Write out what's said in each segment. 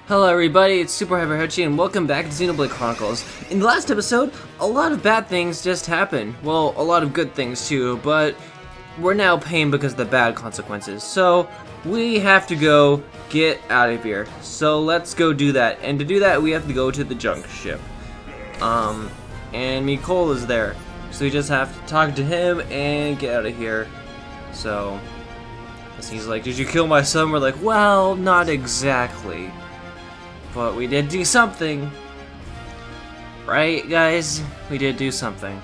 Hello everybody, it's SuperHyperHedgey and welcome back to Xenoblade Chronicles. In the last episode, a lot of bad things just happened. Well, a lot of good things too, but we're now paying because of the bad consequences. So, we have to go get out of here. So let's go do that. And to do that, we have to go to the junk ship. And Mikol is there. So we just have to talk to him and get out of here. So, he's like, did you kill my son? We're like, well, not exactly. But we did do something. Right, guys? We did do something.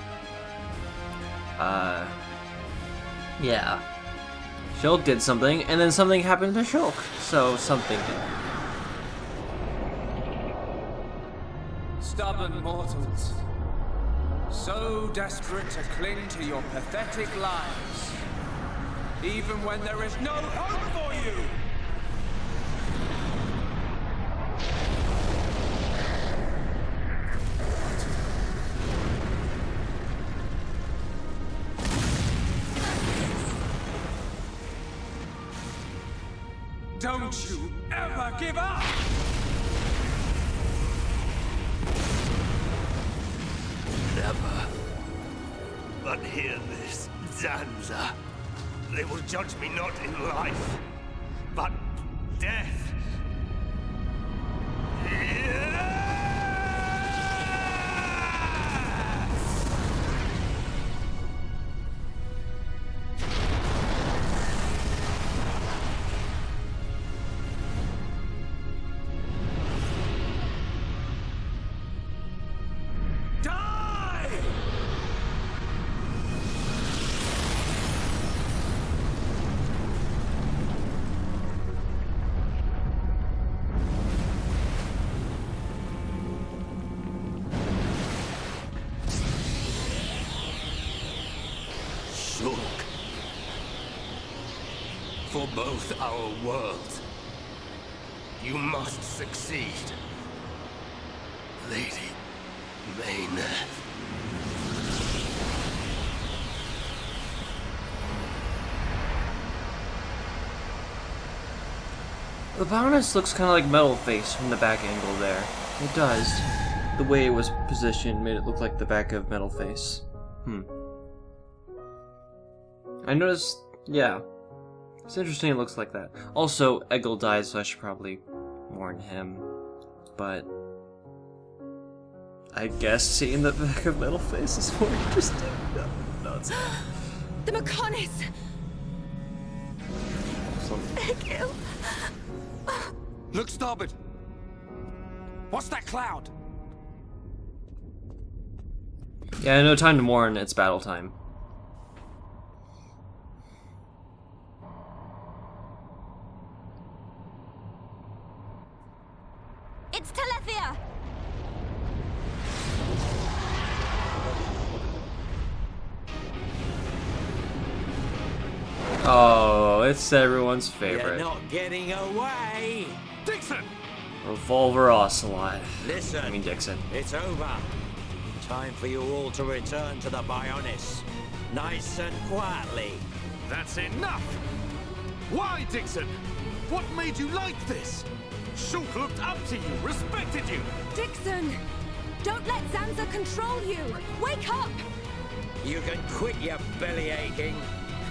Yeah. Shulk did something, and then something happened to Shulk. So, something did. Stubborn mortals. So desperate to cling to your pathetic lives. Even when there is no hope for you! Don't you ever give up! Never. But hear this, Zanza. They will judge me not in life, but death. For both our worlds, you must succeed. Lady Maynard. The Mechonis looks kind of like Metal Face from the back angle there. It does. The way it was positioned made it look like the back of Metal Face. I noticed, yeah. It's interesting it looks like that. Also, Eggle died, so I should probably warn him. But I guess seeing the back of Metal Face is more interesting. No, it's not. The Mechonis! Eggle! Look starboard! What's that cloud? Yeah, no time to mourn, it's battle time. It's Telethia! Oh, it's everyone's favorite. You're not getting away! Dixon! Revolver Ocelot. Listen, Dixon. it's over. Time for you all to return to the Mechonis. Nice and quietly. That's enough! Why, Dixon? What made you like this? Shulk looked up to you, respected you! Dixon! Don't let Zanza control you! Wake up! You can quit your belly aching.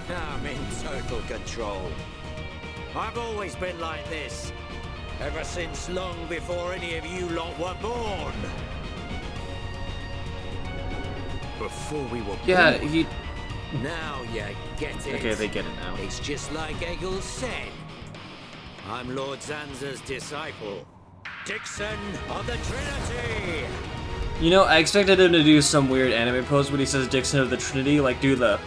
I'm in total control. I've always been like this. Ever since long before any of you lot were born. Before we were Yeah, born. he... Now you get it. Okay, they get it now. It's just like Eggle said. I'm Lord Zanza's disciple. Dixon of the Trinity! You know, I expected him to do some weird anime pose when he says Dixon of the Trinity, like do the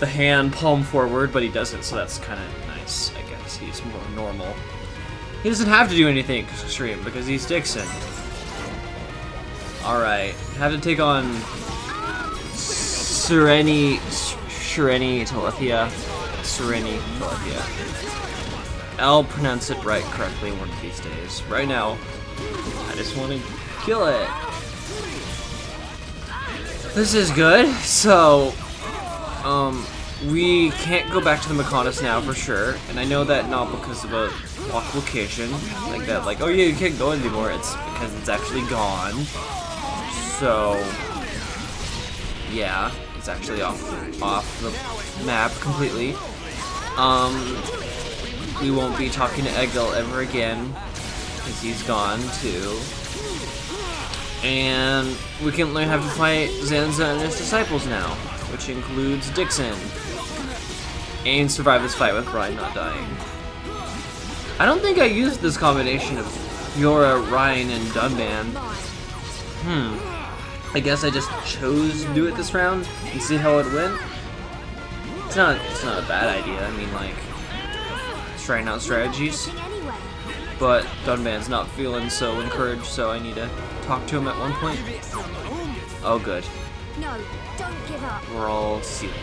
hand palm forward, but he doesn't, so that's kind of nice, I guess. He's more normal. He doesn't have to do anything extreme, because he's Dixon. Alright, have to take on Sereni Telethia. Sereni Telethia. I'll pronounce it correctly one of these days. Right now, I just want to kill it. This is good. So, we can't go back to the Mechonis now for sure, and I know that not because of a locked location like that. Like, oh yeah, you can't go anymore. It's because it's actually gone. So, yeah, it's actually off the map completely. We won't be talking to Egdal ever again because he's gone too. And we can learn how to fight Zanza and his disciples now, which includes Dixon. And survive this fight with Ryan not dying. I don't think I used this combination of Fiora, Ryan, and Dunban. I guess I just chose to do it this round and see how it went. It's not a bad idea. I mean, like, trying out strategies. But Dunban's not feeling so encouraged, so I need to talk to him at one point. Oh, good. No, don't give up. We're all sealed.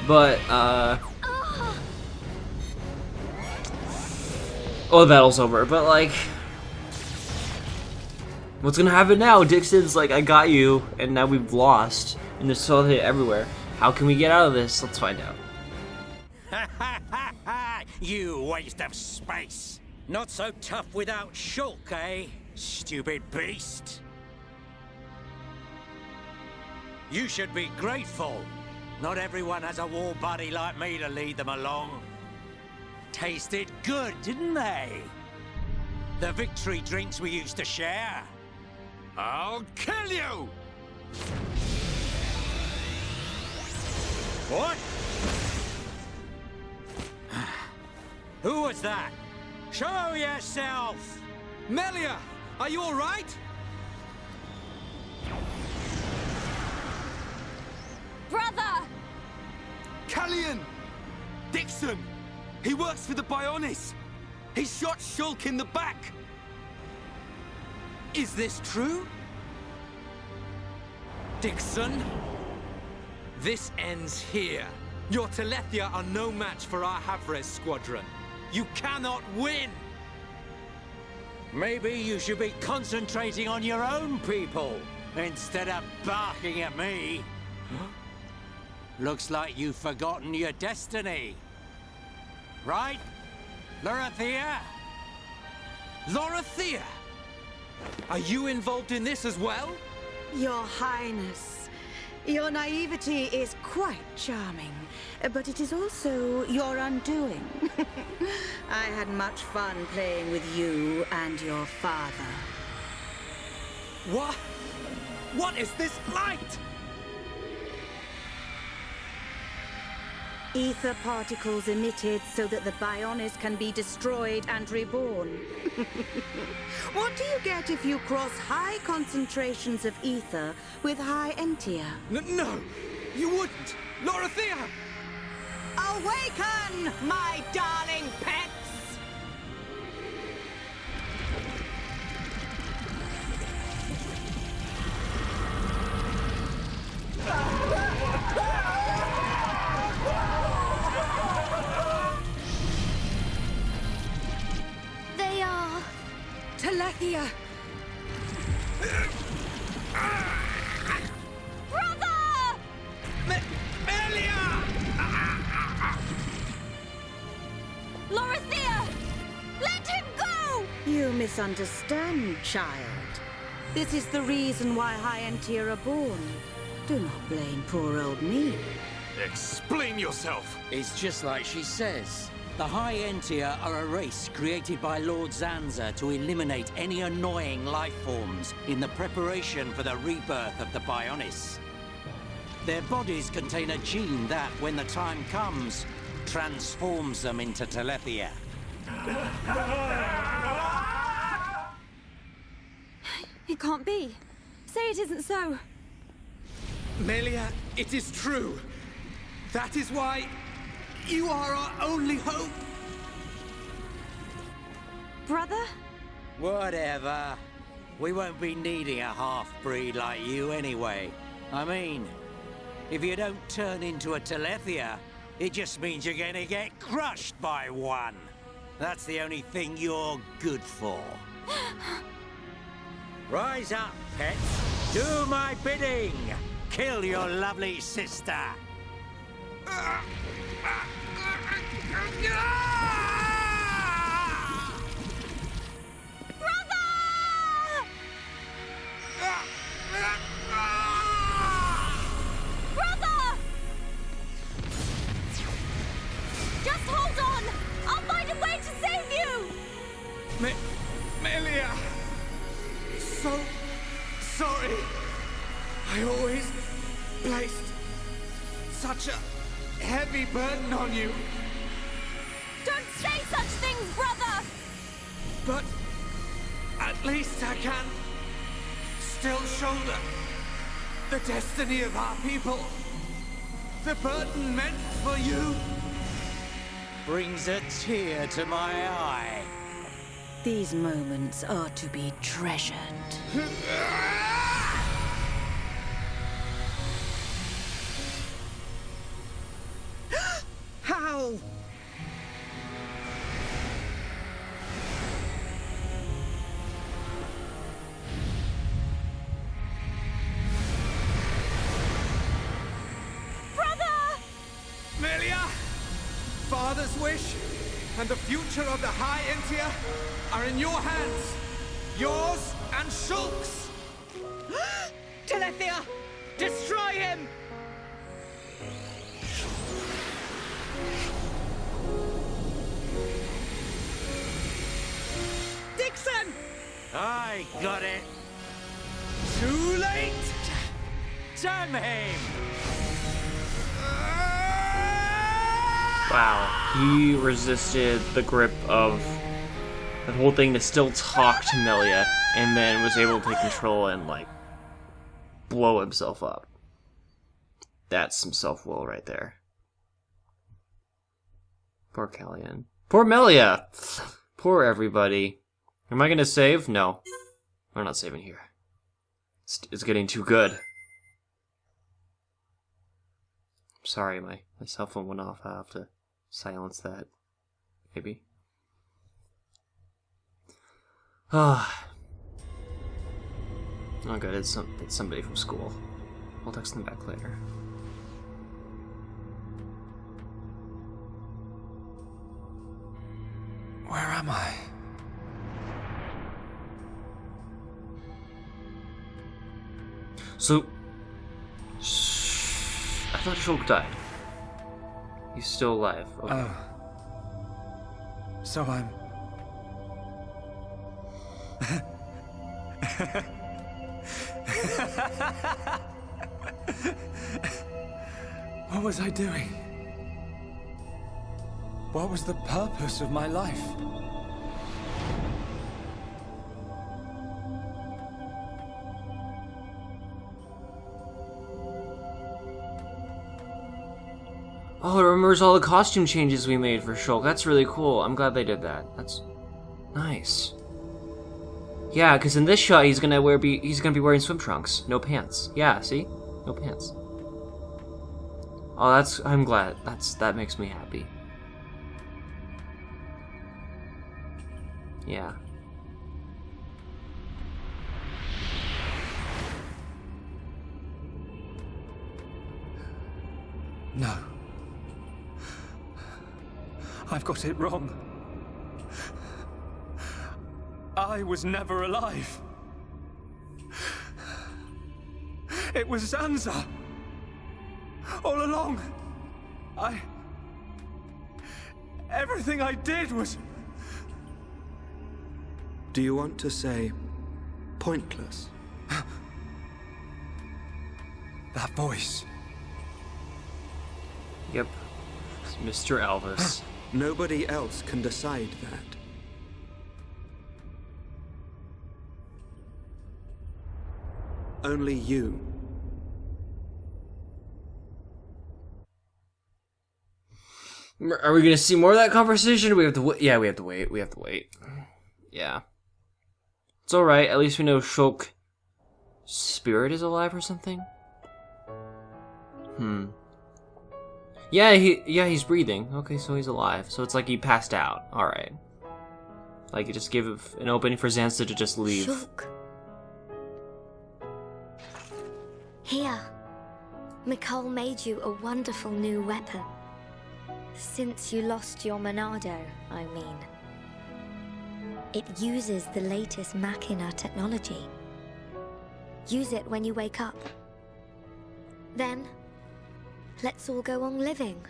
But, oh, the battle's over, but, like, what's gonna happen now? Dixon's like, I got you, and now we've lost, and there's solid everywhere. How can we get out of this? Let's find out. You waste of space. Not so tough without Shulk, eh? Stupid beast. You should be grateful. Not everyone has a war buddy like me to lead them along. Tasted good, didn't they? The victory drinks we used to share. I'll kill you! What? Who was that? Show yourself! Melia, are you all right? Brother! Callian! Dixon! He works for the Bionis! He shot Shulk in the back! Is this true? Dixon? This ends here. Your Telethia are no match for our Havres squadron. You cannot win! Maybe you should be concentrating on your own people, instead of barking at me. Looks like you've forgotten your destiny. Right? Lorithia? Lorithia! Are you involved in this as well? Your Highness, your naivety is quite charming, but it is also your undoing. I had much fun playing with you and your father. What? What is this light? Ether particles emitted so that the Bionis can be destroyed and reborn. What do you get if you cross high concentrations of ether with High Entia? No! You wouldn't! Lorithia! Awaken, my darling pets! They are... Telethia! Brother! Lorithia! Let him go! You misunderstand, child. This is the reason why High Entia are born. Do not blame poor old me. Explain yourself! It's just like she says. The High Entia are a race created by Lord Zanza to eliminate any annoying life forms in the preparation for the rebirth of the Bionis. Their bodies contain a gene that, when the time comes, transforms them into Telethia. It can't be. Say it isn't so. Melia, it is true. That is why you are our only hope. Brother? Whatever. We won't be needing a half-breed like you anyway. I mean, if you don't turn into a Telethia, it just means you're gonna get crushed by one. That's the only thing you're good for. Rise up, pets. Do my bidding. Kill your lovely sister. Brother! Just hold on! I'll find a way to save you! Melia! So sorry. I always placed such a heavy burden on you. Don't say such things, brother! But at least I can still shoulder the destiny of our people. The burden meant for you. Brings a tear to my eye. These moments are to be treasured. How? Brother! Melia! Father's wish and the future of the High Entia are in your hands. Yours and Shulk's. Telethia! Destroy him! Dixon! I got it. Too late. Damn him! Wow, he resisted the grip of the whole thing to still talk to Melia, and then was able to take control and, like, blow himself up. That's some self-will right there. Poor Callian. Poor Melia! Poor everybody. Am I gonna save? No. We're not saving here. It's getting too good. Sorry, my cell phone went off. I have to silence that. Maybe. Ah. Oh good, it's somebody from school. I'll text them back later. Where am I? So, I thought Shulk died. He's still alive. Okay. Oh. So I'm... What was I doing? What was the purpose of my life? Oh, it remembers all the costume changes we made for Shulk. That's really cool. I'm glad they did that. That's nice. Yeah, because in this shot he's gonna be wearing swim trunks, no pants. Yeah, see, no pants. Oh, I'm glad. That makes me happy. Yeah. No. I've got it wrong. I was never alive. It was Zanza. All along. Everything I did was... Do you want to say pointless? That voice. Yep. It's Mr. Elvis. Nobody else can decide that. Only you. Are we gonna see more of that conversation? We have to wait. Yeah, we have to wait. We have to wait. Yeah. It's alright. At least we know Shulk's spirit is alive or something. Yeah, he's breathing. Okay, so he's alive. So it's like he passed out. Alright. Like, you just give an opening for Zanza to just leave. Shulk. Here. Nicole made you a wonderful new weapon. Since you lost your Monado, I mean. It uses the latest Machina technology. Use it when you wake up. Then, let's all go on living.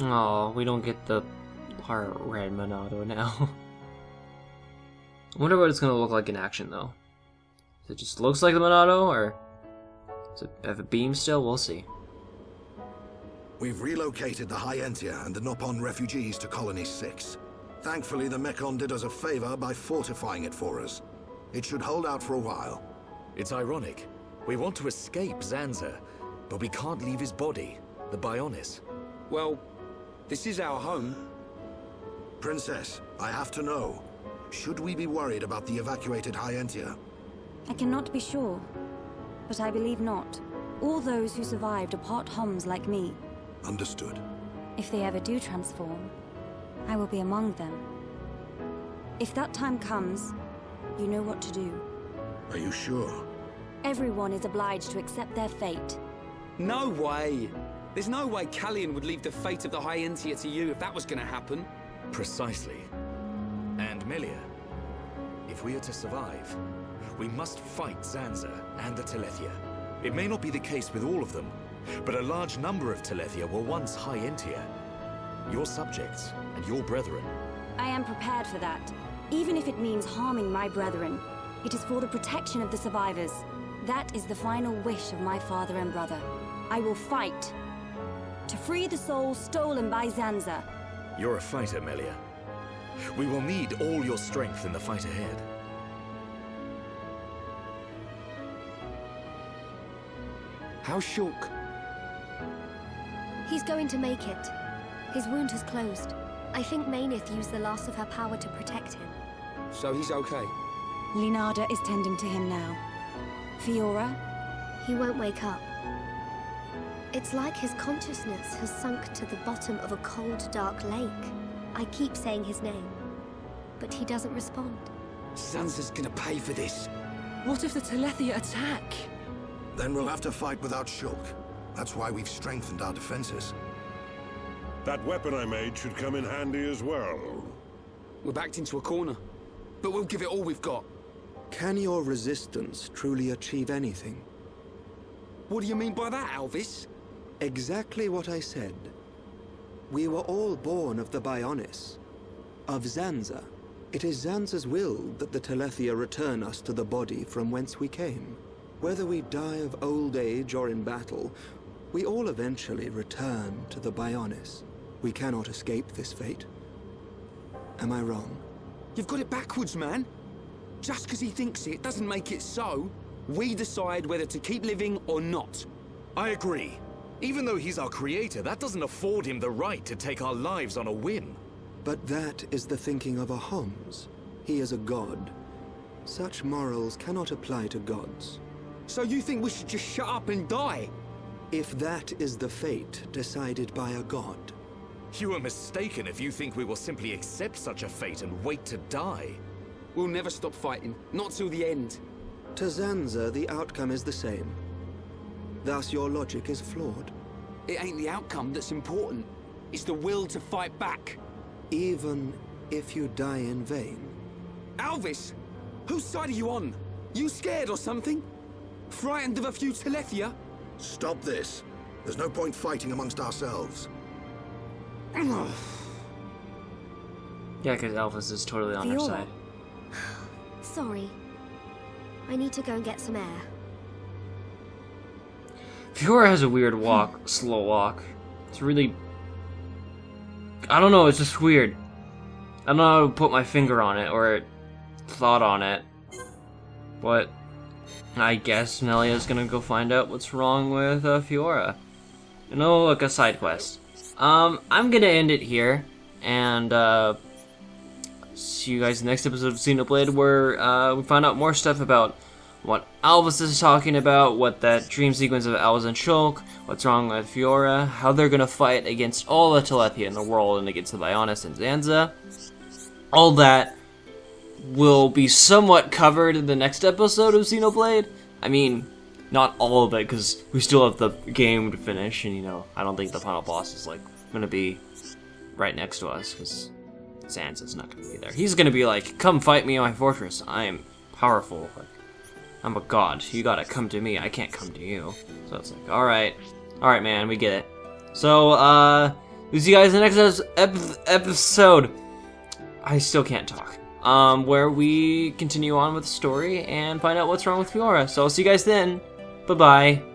Oh, we don't get the heart red Monado now. I wonder what it's gonna look like in action, though. If it just looks like the Monado, or does it have a beam still? We'll see. We've relocated the High Entia and the Nopon refugees to Colony 6. Thankfully, the Mechon did us a favor by fortifying it for us. It should hold out for a while. It's ironic. We want to escape Zanza, but we can't leave his body, the Bionis. Well, this is our home. Princess, I have to know. Should we be worried about the evacuated High Entia? I cannot be sure, but I believe not. All those who survived are part Homs like me. Understood. If they ever do transform, I will be among them. If that time comes, you know what to do. Are you sure? Everyone is obliged to accept their fate. No way! There's no way Callian would leave the fate of the High Entia to you if that was gonna happen. Precisely. And Melia, if we are to survive, we must fight Zanza and the Telethia. It may not be the case with all of them, but a large number of Telethia were once High Entia. Your subjects and your brethren. I am prepared for that. Even if it means harming my brethren, it is for the protection of the survivors. That is the final wish of my father and brother. I will fight to free the souls stolen by Zanza. You're a fighter, Melia. We will need all your strength in the fight ahead. How's Shulk? He's going to make it. His wound has closed. I think Mainith used the last of her power to protect him. So he's okay? Linada is tending to him now. Fiora? He won't wake up. It's like his consciousness has sunk to the bottom of a cold, dark lake. I keep saying his name, but he doesn't respond. Zanza's gonna pay for this. What if the Telethia attack? Then we'll have to fight without Shulk. That's why we've strengthened our defenses. That weapon I made should come in handy as well. We're backed into a corner, but we'll give it all we've got. Can your resistance truly achieve anything? What do you mean by that, Alvis? Exactly what I said. We were all born of the Bionis, of Zanza. It is Zanza's will that the Telethia return us to the body from whence we came. Whether we die of old age or in battle, we all eventually return to the Bionis. We cannot escape this fate. Am I wrong? You've got it backwards, man. Just because he thinks it doesn't make it so. We decide whether to keep living or not. I agree. Even though he's our creator, that doesn't afford him the right to take our lives on a whim. But that is the thinking of a Homs. He is a god. Such morals cannot apply to gods. So you think we should just shut up and die? If that is the fate decided by a god. You are mistaken if you think we will simply accept such a fate and wait to die. We'll never stop fighting, not till the end. To Zanza, the outcome is the same. Thus, your logic is flawed. It ain't the outcome that's important. It's the will to fight back. Even if you die in vain. Alvis! Whose side are you on? You scared or something? Frightened of a few Telethia? Stop this. There's no point fighting amongst ourselves. Yeah, because Alphys is totally on our side. Sorry. I need to go and get some air. Fiora has a weird walk, slow walk. It's really... I don't know, it's just weird. I don't know how to put my finger on it, or thought on it. But I guess Melia's gonna go find out what's wrong with Fiora. And oh, look, a side quest. I'm gonna end it here, and see you guys in the next episode of Xenoblade, where we find out more stuff about what Alvis is talking about, what that dream sequence of Alvis and Shulk, what's wrong with Fiora, how they're gonna fight against all the Telethia in the world and against the Bionis and Zanza. All that will be somewhat covered in the next episode of Xenoblade. I mean, not all of it, because we still have the game to finish, and, you know, I don't think the final boss is, like, gonna be right next to us, because Zanza's not gonna be there. He's gonna be like, come fight me in my fortress. I'm powerful. Like, I'm a god. You gotta come to me. I can't come to you. So it's like, alright. Alright, man, we get it. So, we'll see you guys in the next episode. I still can't talk. Where we continue on with the story and find out what's wrong with Fiora. So I'll see you guys then. Bye-bye.